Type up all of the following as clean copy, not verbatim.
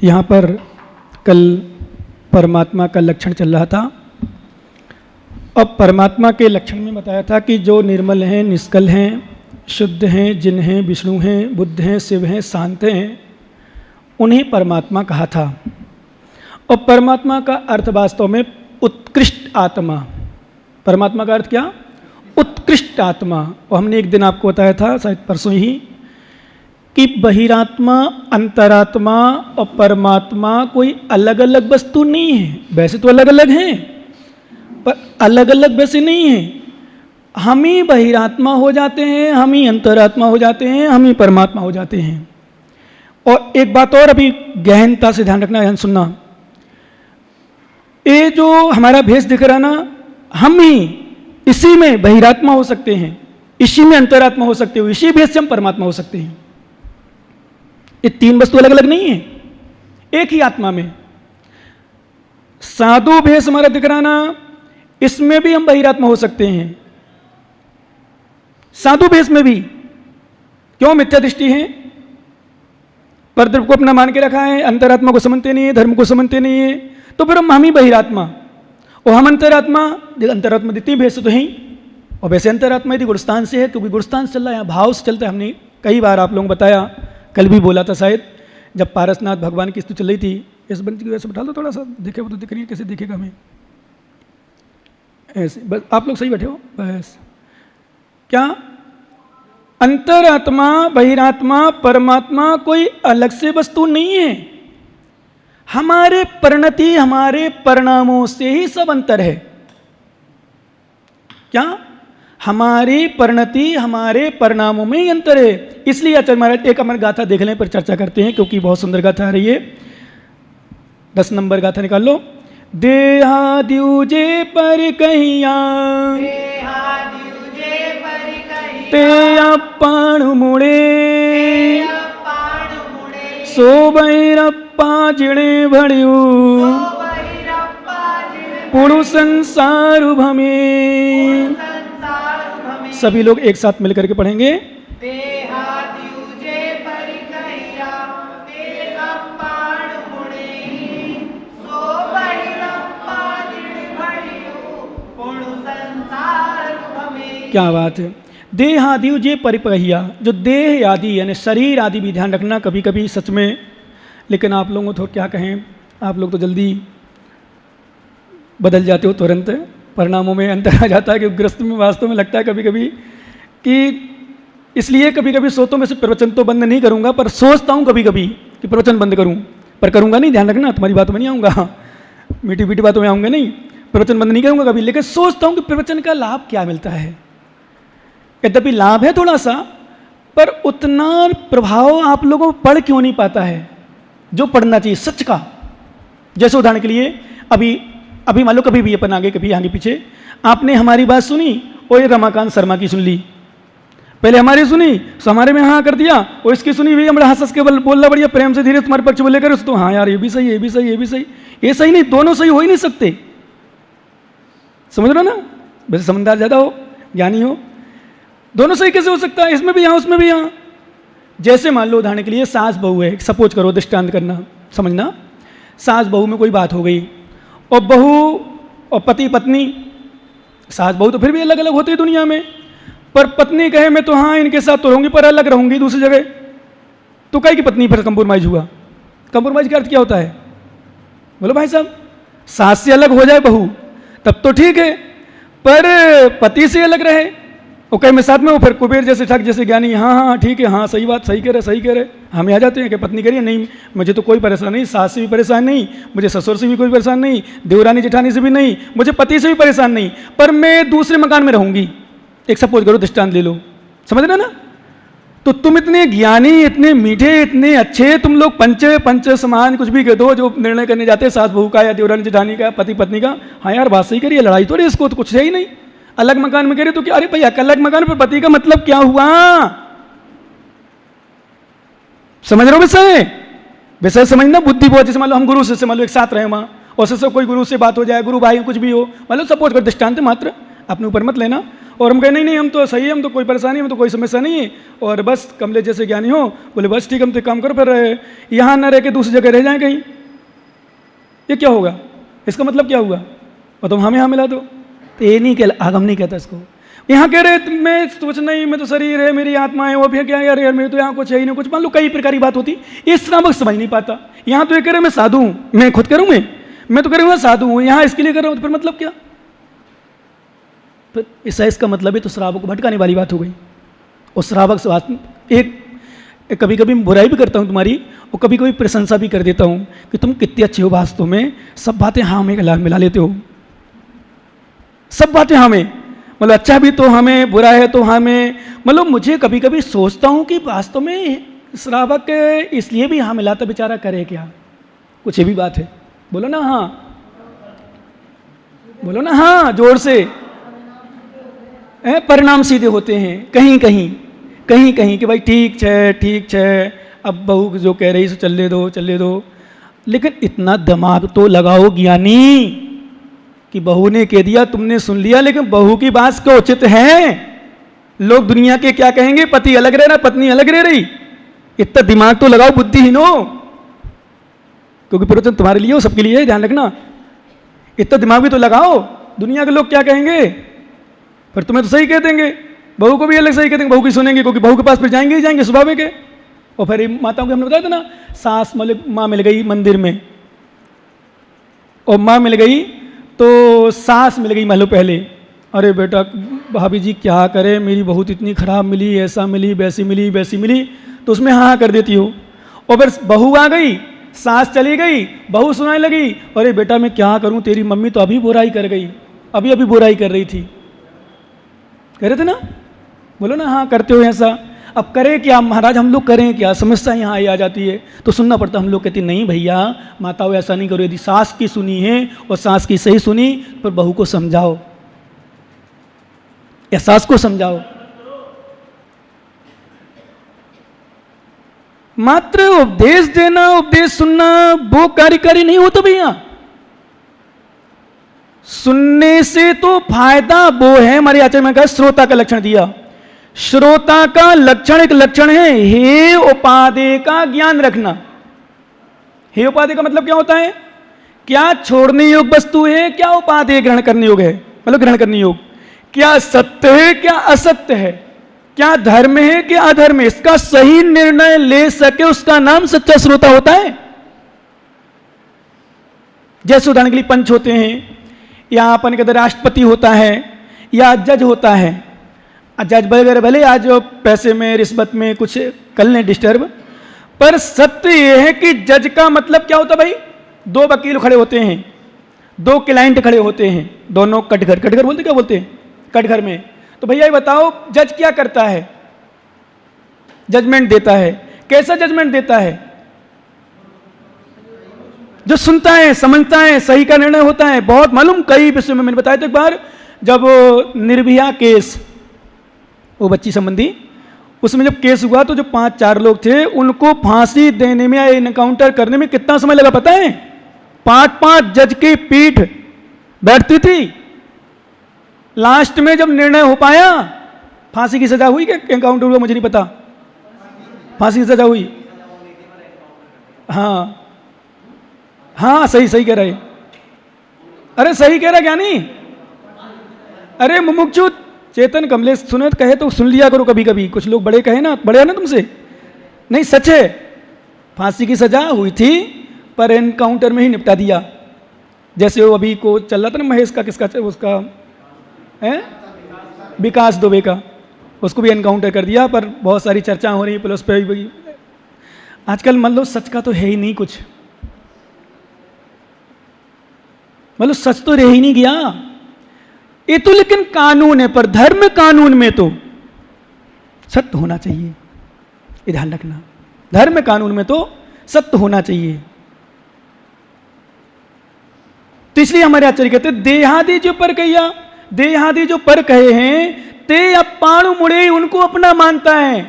यहाँ पर कल परमात्मा का लक्षण चल रहा था और परमात्मा के लक्षण में बताया था कि जो निर्मल हैं, निष्कल हैं, शुद्ध हैं, जिन हैं, विष्णु हैं, बुद्ध हैं, शिव हैं, शांत हैं, उन्हें परमात्मा कहा था। और परमात्मा का अर्थ वास्तव में उत्कृष्ट आत्मा। परमात्मा का अर्थ क्या? उत्कृष्ट आत्मा। और हमने एक दिन आपको बताया था, शायद परसों ही, कि बहिरात्मा, अंतरात्मा और परमात्मा कोई अलग अलग वस्तु नहीं है। वैसे तो अलग अलग हैं, पर अलग अलग वैसे नहीं है। हम ही बहिरात्मा हो जाते हैं, हम ही अंतरात्मा हो जाते हैं, हम ही परमात्मा हो जाते हैं। और एक बात और अभी गहनता से ध्यान रखना, ध्यान सुनना। ये जो हमारा भेष दिख रहा ना, हम ही इसी में बहिरात्मा हो सकते हैं, इसी में अंतरात्मा हो सकते हो, इसी भेष से हम परमात्मा हो सकते हैं। ये तीन वस्तु अलग अलग नहीं है, एक ही आत्मा में। साधु भेष हमारा दिख रहा ना, इसमें भी हम बहिरात्मा हो सकते हैं, साधु भेष में भी। क्यों? मिथ्या दृष्टि है, परद्रव्य को अपना मान के रखा है, अंतरात्मा को समझते नहीं है, धर्म को समझते नहीं है, तो फिर हम ही बहिरात्मा और हम अंतरात्मा। अंतरात्मा दिखती भेष तो है ही, और वैसे अंतरात्मा यदि गुणस्थान से है, क्योंकि गुणस्थान से चल रहा है, भाव से चलता है। हमने कई बार आप लोगों को बताया, कल भी बोला था शायद, जब पारसनाथ भगवान की स्तुति चल रही थी। इस बंच की वजह से बैठा लो थोड़ा सा, देखे वो तो दिख रही है, कैसे दिखेगा हमें ऐसे। बस आप लोग सही बैठे हो बस। क्या? अंतरात्मा, बहिरात्मा, परमात्मा कोई अलग से वस्तु नहीं है। हमारे परिणति, हमारे परिणामों से ही सब अंतर है। क्या? हमारी परिणति, हमारे परिणामों में ही अंतर है। इसलिए आचार्य महाराज एक अमर गाथा देख लें, पर चर्चा करते हैं, क्योंकि बहुत सुंदर गाथा आ रही है। 10 नंबर गाथा निकाल लो। देहाद्युजे पर कहिया, ते अप्पाण मुड़े, सो भैरप्पा जिणे भड़ियू, पुरु संसार भमे। सभी लोग एक साथ मिलकर के पढ़ेंगे। क्या बात है। देहादि जे परिपहिया, जो देह आदि यानी शरीर आदि भी ध्यान रखना कभी कभी सच में। लेकिन आप लोगों को तो क्या कहें, आप लोग तो जल्दी बदल जाते हो, तुरंत परिणामों में अंतर आ जाता है। कि गृहस्थ में वास्तव में लगता है कभी कभी कि, इसलिए कभी कभी सोचता में से प्रवचन तो बंद नहीं करूंगा, पर सोचता हूँ कभी कभी कि प्रवचन बंद करूँ, पर करूंगा नहीं। ध्यान रखना, तुम्हारी बातों में नहीं आऊँगा, मीठी मीठी बातों में आऊँगा नहीं, प्रवचन बंद नहीं करूँगा कभी। लेकिन सोचता हूँ कि प्रवचन का लाभ क्या मिलता है। यद्यपि लाभ है थोड़ा सा, पर उतना प्रभाव आप लोगों को पढ़ क्यों नहीं पाता है जो पढ़ना चाहिए सच का। जैसे उदाहरण के लिए अभी मान लो कभी भी अपन आगे कभी आगे पीछे आपने हमारी बात सुनी और ये रमाकांत शर्मा की सुन ली, पहले हमारी सुनी तो हमारे में हाँ कर दिया, और इसकी सुनी हुई हमारा हंस के बोलना बढ़िया प्रेम से धीरे तुम्हारे पक्ष बोले कर, तो हाँ यार ये भी सही, ये भी सही, ये भी सही। ये सही नहीं, दोनों सही हो ही नहीं सकते। समझ रहे हो ना? वैसे समझदार ज़्यादा हो, ज्ञानी हो, दोनों सही कैसे हो सकता है? इसमें भी यहाँ, उसमें भी यहाँ। जैसे मान लो उदाहरण के लिए सास बहू है, सपोज करो, दृष्टांत करना, समझना। सास बहू में कोई बात हो गई, और बहू और पति पत्नी, सास बहू तो फिर भी अलग अलग होती है दुनिया में, पर पत्नी कहे मैं तो हाँ इनके साथ तो रहूंगी, पर अलग रहूंगी दूसरी जगह, तो कहे कि पत्नी फिर कंप्रोमाइज हुआ। कंप्रोमाइज का अर्थ क्या होता है? बोलो भाई साहब, सास से अलग हो जाए बहू तब तो ठीक है, पर पति से अलग रहे और कहे मैं साथ में हूँ, फिर कुबेर जैसे ठग जैसे ज्ञानी, हाँ हाँ ठीक है, हाँ सही बात, सही कह रहे, सही कह रहे। हमें आ जाते हैं कि पत्नी करिए नहीं, मुझे तो कोई परेशान नहीं, सास से भी परेशान नहीं, मुझे ससुर से भी कोई परेशान नहीं, देवरानी जेठानी से भी नहीं, मुझे पति से भी परेशान नहीं, पर मैं दूसरे मकान में रहूंगी। एक सपोज करो, दृष्टांत ले लो, समझ रहे ना? तो तुम इतने ज्ञानी, इतने मीठे, इतने अच्छे, तुम लोग पंच समान कुछ भी कह दो, जो निर्णय करने जाते हैं सास बहू का या देवरानी जेठानी का, पति पत्नी का, हाँ यार बात सही करिए, लड़ाई तो रही, इसको तो कुछ है ही नहीं। अलग मकान में कह रहे तो क्या? अरे भैया अलग मकान पर पति का मतलब क्या हुआ? समझ रहे हो विषय? विषय समझना, बुद्धि बहुत। जैसे मान लो हम गुरु से मान लो एक साथ रहे वहां, और से कोई गुरु से बात हो जाए, गुरु भाई कुछ भी हो, मान लो सपोज कर दृष्टांत मात्र, अपने ऊपर मत लेना, और हम कहें नहीं नहीं हम तो सही है, हम तो कोई परेशानी, हम तो कोई समस्या नहीं है, और बस कमले जैसे ज्ञानी हो, बोले बस ठीक हम तो काम करो, फिर यहाँ न रह के दूसरी जगह रह जाएं कहीं, ये क्या होगा? इसका मतलब क्या हुआ? और तुम हमें यहाँ मिला दो, तो ये नहीं कह, आगम नहीं कहता इसको। यहाँ कह रहे मैं सोच नहीं, मैं तो शरीर है, मेरी आत्मा है, वो फिर क्या यार यार मेरे तो यहाँ कुछ है ही नहीं, कुछ मान लो कई प्रकार की बात होती, इस तरह समझ नहीं पाता। यहाँ तो ये कह रहे मैं साधु हूँ, मैं खुद करूँ, मैं तो कह रहा हूँ साधु हूँ, यहाँ इसके लिए कर रहा हूँ, तो फिर मतलब क्या? फिर इसका मतलब है तो श्रावक को भटकाने वाली बात हो गई। और श्रावक से एक कभी कभी बुराई भी करता हूँ तुम्हारी, और कभी कभी प्रशंसा भी कर देता हूँ कि तुम कितने अच्छे हो वास्तव में, सब बातें हाँ में मिला लेते हो, सब बातें हाँ में, मतलब अच्छा भी तो हमें, बुरा है तो हमें, मतलब मुझे कभी कभी सोचता हूँ कि वास्तव में श्रावक इसलिए भी हाँ मिलाता बेचारा, करे क्या? कुछ ये भी बात है, बोलो ना हाँ, बोलो ना हाँ जोर से। परिणाम सीधे होते हैं कहीं कहीं कि भाई ठीक है, अब बहू जो कह रही सो चलने दो, लेकिन इतना दिमाग तो लगाओ ज्ञानी कि बहू ने कह दिया तुमने सुन लिया, लेकिन बहू की बात क्यों उचित है? लोग दुनिया के क्या कहेंगे, पति अलग रह रहा, पत्नी अलग रह रही, इतना दिमाग तो लगाओ बुद्धिहीनो, क्योंकि प्रवचन तुम्हारे लिए हो, सबके लिए है, ध्यान रखना, इतना दिमाग भी तो लगाओ, दुनिया के लोग क्या कहेंगे? फिर तुम्हें तो सही कह देंगे, बहू को भी अलग सही कह देंगे, बहू की सुनेंगे, क्योंकि बहू के पास फिर जाएंगे ही जाएंगे स्वाभाविक है। और फिर माताओं को हमने बताया था ना, सास माँ मिल गई मंदिर में, और माँ मिल गई तो सास मिल गई मान लो पहले, अरे बेटा भाभी जी क्या करे, मेरी बहुत इतनी खराब मिली, ऐसा मिली, वैसी मिली, तो उसमें हाँ कर देती हो। और फिर बहू आ गई, सास चली गई, बहू सुनाने लगी, अरे बेटा मैं क्या करूं, तेरी मम्मी तो अभी बुराई कर गई, अभी बुराई कर रही थी, कह रहे थे ना, बोलो ना हाँ करते हो ऐसा। अब करें क्या महाराज, हम लोग करें क्या? समस्या यहाँ आ जाती है तो सुनना पड़ता। हम लोग कहते नहीं भैया माताओं ऐसा नहीं करो, यदि सास की सुनी है और सास की सही सुनी, पर बहू को समझाओ या सास को समझाओ। मात्र उपदेश देना, उपदेश सुनना वो कार्यकारी नहीं होता भैया। सुनने से तो फायदा वो है, हमारे आचार्य में कहा श्रोता का लक्षण दिया। श्रोता का लक्षण एक लक्षण है हे उपादेय का ज्ञान रखना। हे उपादेय का मतलब क्या होता है? क्या छोड़ने योग वस्तु है, क्या उपादेय ग्रहण करने योग है, मतलब ग्रहण करने योग, क्या सत्य है क्या असत्य है, क्या धर्म है क्या अधर्म है, इसका सही निर्णय ले सके उसका नाम सच्चा श्रोता होता है। जैसे उदाहरण के लिए पंच होते हैं, या अपन के राष्ट्रपति होता है, या जज होता है। जज वगैरह भले आज पैसे में रिश्वत में कुछ कर लें डिस्टर्ब, पर सत्य यह है कि जज का मतलब क्या होता भाई? दो वकील खड़े होते हैं, दो क्लाइंट खड़े होते हैं, दोनों कटघर बोलते, क्या बोलते हैं कटघर में। तो भैया ये बताओ जज क्या करता है? जजमेंट देता है। कैसा जजमेंट देता है? जो सुनता है, समझता है, सही का निर्णय होता है। बहुत मालूम कई विषयों में मैंने बताया था एक बार, जब निर्भया केस, वो बच्ची संबंधी, उसमें जब केस हुआ तो जो 5-4 लोग थे उनको फांसी देने में या इनकाउंटर करने में कितना समय लगा पता है? 5-5 जज की पीठ बैठती थी। लास्ट में जब निर्णय हो पाया, फांसी की सजा हुई कि एनकाउंटर हुआ मुझे नहीं पता, फांसी की सजा हुई। हाँ सही कह रहे, अरे सही कह रहा क्या नहीं? अरे मुमुक्षु चेतन कमलेश सुने कहे तो सुन लिया करो कभी कभी, कुछ लोग बड़े कहे ना, बड़े है ना तुमसे, नहीं सच है। फांसी की सजा हुई थी पर एनकाउंटर में ही निपटा दिया। जैसे वो अभी को चल रहा था ना महेश का, किसका उसका है, विकास दुबे का, उसको भी एनकाउंटर कर दिया। पर बहुत सारी चर्चा हो रही प्लस पे भी। आजकल मतलब सच का तो है ही नहीं कुछ, मतलब सच तो रह ही नहीं गया। ये तो लेकिन कानून है, पर धर्म कानून में तो सत्य होना चाहिए, ये ध्यान रखना। धर्म कानून में तो सत्य होना चाहिए। तो इसलिए हमारे आचार्य कहते देहादि जो पर कहिया, देहादि जो पर कहे हैं ते अपाणु मुड़े, उनको अपना मानता है।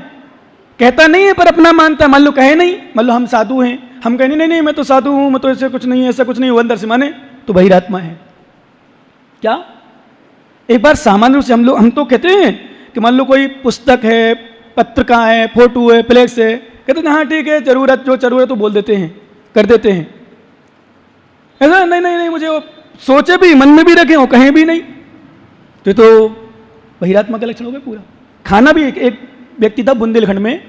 कहता नहीं है पर अपना मानता है। मान लो कहे नहीं, मान लो हम साधु हैं, हम कहें नहीं मैं तो साधु हूं, मैं तो ऐसे कुछ नहीं, ऐसा कुछ नहीं, वो अंदर से माने तो बहिरात्मा है। क्या एक बार सामान्य रूप से हम तो कहते हैं कि मान लो कोई पुस्तक है, पत्रिका है, फोटो है, फ्लेक्स है, कहते हैं हाँ ठीक है, जरूरत जो जरूरत तो बोल देते हैं, कर देते हैं। ऐसा नहीं नहीं नहीं, मुझे वो सोचे भी, मन में भी रखे हो, कहें भी नहीं, तो बहिरात्मा का लक्षण हो गया पूरा। खाना भी एक व्यक्ति था बुंदेलखंड में,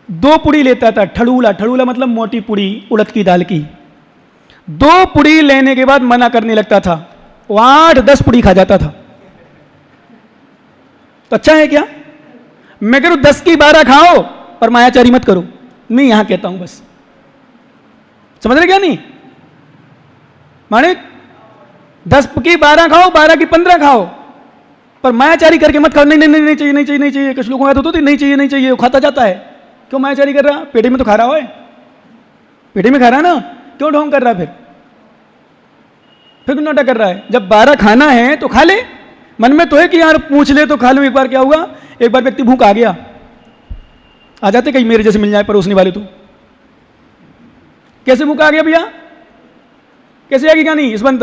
2 पुड़ी लेता था, ठड़ूला मतलब मोटी पुड़ी उड़द की दाल की। 2 पुड़ी लेने के बाद मना करने लगता था, वो 8-10 पुड़ी खा जाता था। तो अच्छा है क्या? मैं कह रहा हूं 10 की 12 खाओ पर मायाचारी मत करो। मैं यहां कहता हूं बस, समझ रहे क्या? नहीं माने 10 की 12 खाओ, 12 की 15 खाओ, पर मायाचारी करके मत खाओ। नहीं नहीं नहीं चाहिए, नहीं चाहिए, नहीं चाहिए। कुछ लोगों को होती नहीं चाहिए, नहीं चाहिए, वो खाता जाता है। क्यों मायाचारी कर रहा? पेटी में तो खा रहा है, पेटी में खा रहा है ना, क्यों ढोंग कर रहा है? फिर क्यों नाटक कर रहा है? जब 12 खाना है तो खा ले, मन में तो है कि यार पूछ ले तो खा लूं। एक बार क्या हुआ, एक बार व्यक्ति भूख आ गया, आ जाते कहीं मेरे जैसे मिल जाए परोसने वाले। तो कैसे भूख आ गया भैया? कैसे आएगी? क्या नहीं इस बंद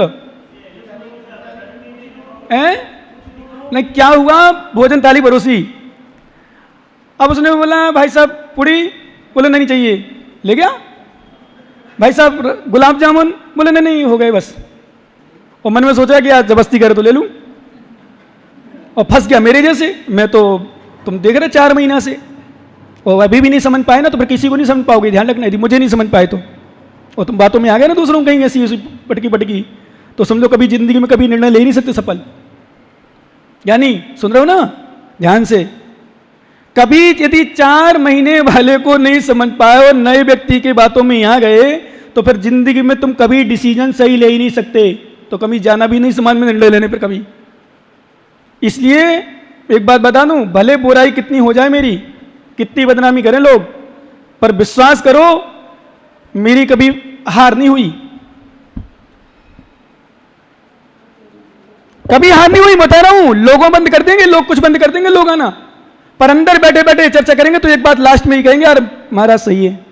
नहीं, क्या हुआ, भोजन थाली परोसी। अब उसने बोला भाई साहब पूड़ी, बोले नहीं चाहिए, ले गया। भाई साहब गुलाब जामुन, बोले नहीं नहीं हो गए बस। और मन में सोचा कि आज जबरदस्ती करे तो ले लूं, और फंस गया मेरे जैसे। मैं तो तुम देख रहे 4 महीना से, और अभी भी नहीं समझ पाए ना, तो फिर किसी को नहीं समझ पाओगे, ध्यान रखना। यदि मुझे नहीं समझ पाए तो, और तुम बातों में आ गए ना दूसरों को कहीं ऐसी पटकी, तो समझो कभी जिंदगी में कभी निर्णय ले ही नहीं सकते सफल। यानी सुन रहे हो ना ध्यान से? कभी यदि 4 महीने वाले को नहीं समझ पाए और नए व्यक्ति की बातों में यहां गए, तो फिर जिंदगी में तुम कभी डिसीजन सही ले ही नहीं सकते। तो कभी जाना भी नहीं समाज में निर्णय लेने पर कभी। इसलिए एक बात बता दूं, भले बुराई कितनी हो जाए मेरी, कितनी बदनामी करें लोग, पर विश्वास करो मेरी कभी हार नहीं हुई, कभी हार नहीं हुई। बता रहा हूं, लोगों बंद कर देंगे लोग, कुछ बंद कर देंगे लोग आना, पर अंदर बैठे बैठे चर्चा करेंगे तो एक बात लास्ट में ही कहेंगे, यार महाराज सही है।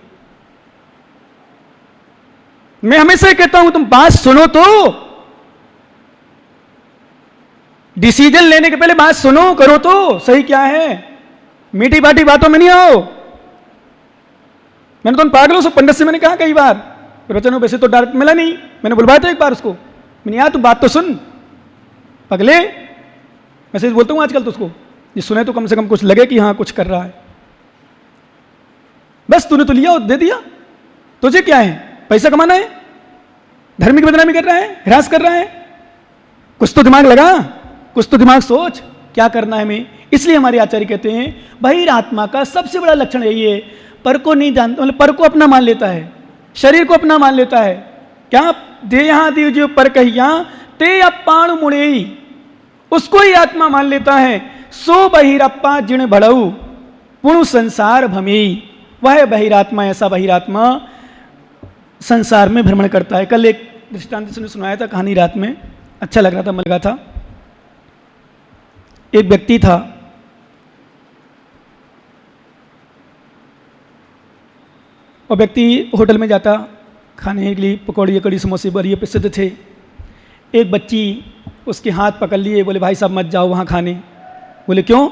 मैं हमेशा ही कहता हूं तुम बात सुनो, तो डिसीजन लेने के पहले बात सुनो, करो तो सही क्या है। मीठी बाटी बातों में नहीं आओ। मैंने तो उन पागलों से, पंडित से मैंने कहा कई बार, प्रवचनों वैसे तो डायरेक्ट मिला नहीं, मैंने बुलवाया था एक बार उसको, मैंने यार तू बात तो सुन पगले। मैसेज बोलता हूं आजकल तो उसको, ये सुने तो कम से कम कुछ लगे कि हाँ कुछ कर रहा है। बस तूने तो लिया और दे दिया, तुझे क्या है, पैसा कमाना है, धर्म की बदनामी कर रहा है, हिरास कर रहा है। कुछ तो दिमाग लगा, कुछ तो दिमाग सोच, क्या करना है हमें। इसलिए हमारे आचार्य कहते हैं बहिरात्मा का सबसे बड़ा लक्षण यही है, पर को नहीं जानता, मतलब पर को अपना मान लेता है, शरीर को अपना मान लेता है। क्या देहा दीजिए पर कहिया ते अपाण मुड़े, उसको ही आत्मा मान लेता है। सो बहिरप्पा जिण बढ़ऊ पुणु संसार भमी, वह बहिरात्मा, ऐसा बहिरात्मा संसार में भ्रमण करता है। कल एक दृष्टांत से सुनाया था कहानी, रात में अच्छा लग रहा था, मन लगा था। एक व्यक्ति था, और व्यक्ति होटल में जाता खाने के लिए, पकौड़ी कड़ी समोसे बड़े प्रसिद्ध थे। एक बच्ची उसके हाथ पकड़ लिए, बोले भाई साहब मत जाओ वहाँ खाने। बोले क्यों?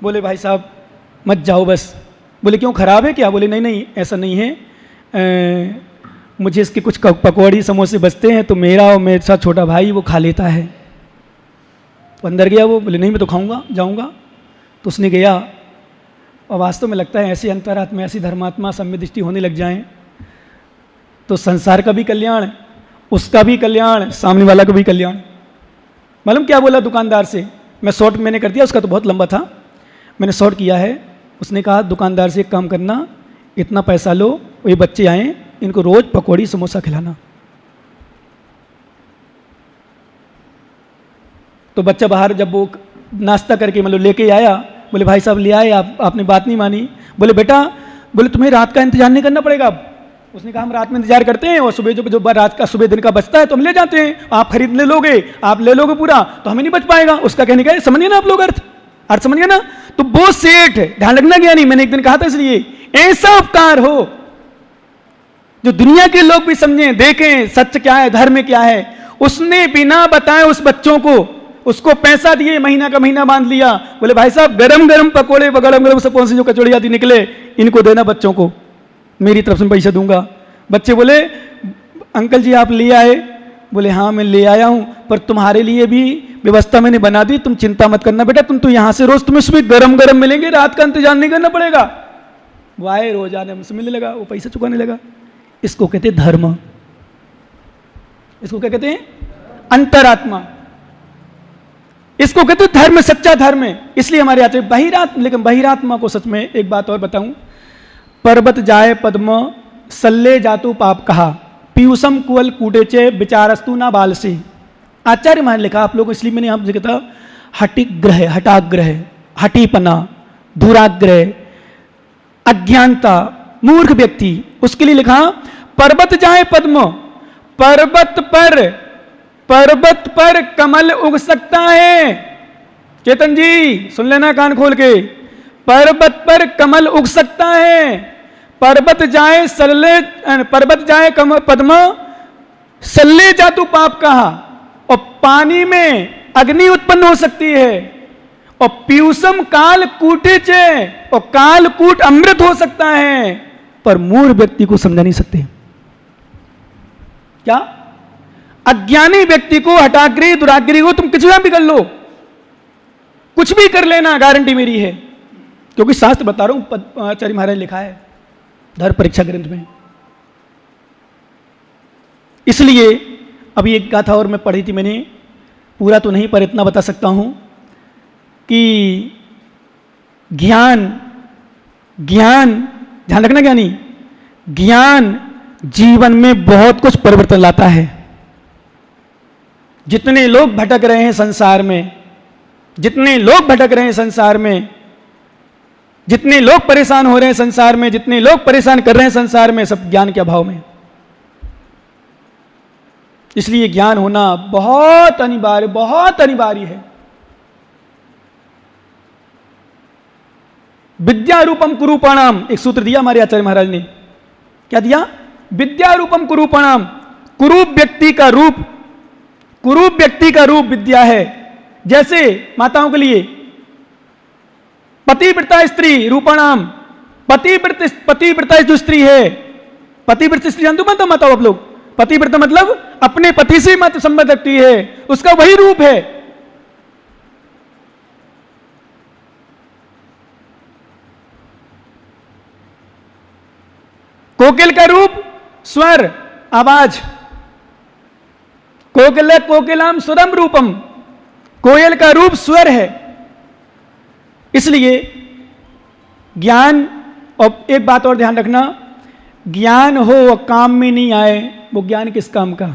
बोले भाई साहब मत जाओ बस। बोले क्यों, खराब है क्या? बोले नहीं नहीं ऐसा नहीं है, मुझे इसके कुछ पकौड़ी समोसे बचते हैं तो मेरा और मेरे साथ छोटा भाई वो खा लेता है। तो अंदर गया वो, बोले नहीं मैं तो खाऊंगा, जाऊंगा। तो उसने गया, और वास्तव में लगता है ऐसी अंतरात्मा, ऐसी धर्मात्मा सम्य दृष्टि होने लग जाए तो संसार का भी कल्याण, उसका भी कल्याण, सामने वाला का भी कल्याण। मालूम क्या बोला दुकानदार से? मैं शॉर्ट मैंने कर दिया, उसका तो बहुत लंबा था, मैंने शॉर्ट किया है। उसने कहा दुकानदार से एक काम करना, इतना पैसा लो, ये बच्चे आए इनको रोज पकौड़ी समोसा खिलाना। तो बच्चा बाहर जब वो नाश्ता करके मतलब लेके आया, बोले भाई साहब ले आए, आपने बात नहीं मानी। बोले बेटा, बोले तुम्हें रात का इंतजार नहीं करना पड़ेगा अब। उसने कहा हम रात में इंतजार करते हैं, और सुबह जो रात का सुबह दिन का बचता है तो हम ले जाते हैं, आप खरीद ले लोगे, आप ले लोगे पूरा तो हमें नहीं बच पाएगा। उसका कहने का समझिए ना आप लोग, अर्थ समझिए ना। तो वो सेठ, ध्यान रखना गया नहीं, मैंने एक दिन कहा था, इसलिए ऐसा उपकार हो जो दुनिया के लोग भी समझें, देखें सत्य क्या है, धर्म क्या है। उसने बिना बताए उस बच्चों को उसको पैसा दिए, महीना का महीना बांध लिया, बोले भाई साहब गरम गरम पकोड़े गरम गरम से कौन सी जो कचौड़ी आदि निकले इनको देना बच्चों को, मेरी तरफ से पैसा दूंगा। बच्चे बोले अंकल जी आप ले आए? बोले हाँ मैं ले आया हूं, पर तुम्हारे लिए भी व्यवस्था मैंने बना दी, तुम चिंता मत करना बेटा, तुम तो यहां से रोज तुम्हें सुबह गरम गरम मिलेंगे, रात का इंतजार नहीं करना पड़ेगा। वो आए, रोज आने हमसे मिलने लगा, वो पैसा चुकाने लगा। इसको कहते धर्म, इसको क्या कहते हैं? अंतरात्मा। इसको कहते धर्म, सच्चा धर्म है। इसलिए हमारे आते बहिरात्मा, लेकिन बहिरात्मा को सच में एक बात और बताऊं, पर्वत जाए पद्म सल्ले जातु पाप कहा, पीयूषम कुअल कूटेचे विचारस्तु ना बाल से। आचार्य महान लिखा आप लोग, इसलिए मैंने आपसे कहता हटिग्रह, हटाग्रह, हटीपना, दुराग्रह, अज्ञानता, मूर्ख व्यक्ति, उसके लिए लिखा पर्वत जाए पद्म, पर्वत पर कमल उग सकता है। चेतन जी सुन लेना कान खोल के, पर्वत पर कमल उग सकता है। पर्वत जाए पद्म सल्ले जातु पाप कहा, और पानी में अग्नि उत्पन्न हो सकती है, और पीयूषम काल कूटे चे, और कालकूट अमृत हो सकता है, पर मूर्ख व्यक्ति को समझा नहीं सकते। क्या? अज्ञानी व्यक्ति को, हठाग्रही दुराग्रही को तुम कुछ भी कर लो, कुछ भी कर लेना, गारंटी मेरी है, क्योंकि शास्त्र बता रहा हूं, आचार्य महाराज लिखा है धर्म परीक्षा ग्रंथ में। इसलिए अभी एक गाथा और मैं पढ़ी थी मैंने, पूरा तो नहीं पर इतना बता सकता हूं कि ज्ञान ध्यान रखना ज्ञानी, ज्ञान जीवन में बहुत कुछ परिवर्तन लाता है। जितने लोग भटक रहे हैं संसार में, जितने लोग भटक रहे हैं संसार में, जितने लोग परेशान हो रहे हैं संसार में, जितने लोग परेशान कर रहे हैं संसार में, सब ज्ञान के अभाव में। इसलिए ज्ञान होना बहुत अनिवार्य है। विद्या रूपम कुरूपाणाम, एक सूत्र दिया हमारे आचार्य महाराज ने, क्या दिया? विद्या रूपम कुरूपाणाम, कुरूप व्यक्ति का रूप विद्या है। जैसे माताओं के लिए पतिव्रता स्त्री रूपाणाम, पतिव्रता जो स्त्री है, पतिव्रता स्त्री जानते हो माता आप लोग? पतिव्रता मतलब अपने पति से मत संबंध रखती है, उसका वही रूप है। कोकिल का रूप स्वर, आवाज, कोकिलाम स्वरम रूपम, कोयल का रूप स्वर है। इसलिए ज्ञान, और एक बात और ध्यान रखना, ज्ञान हो और काम में नहीं आए, वो ज्ञान किस काम का?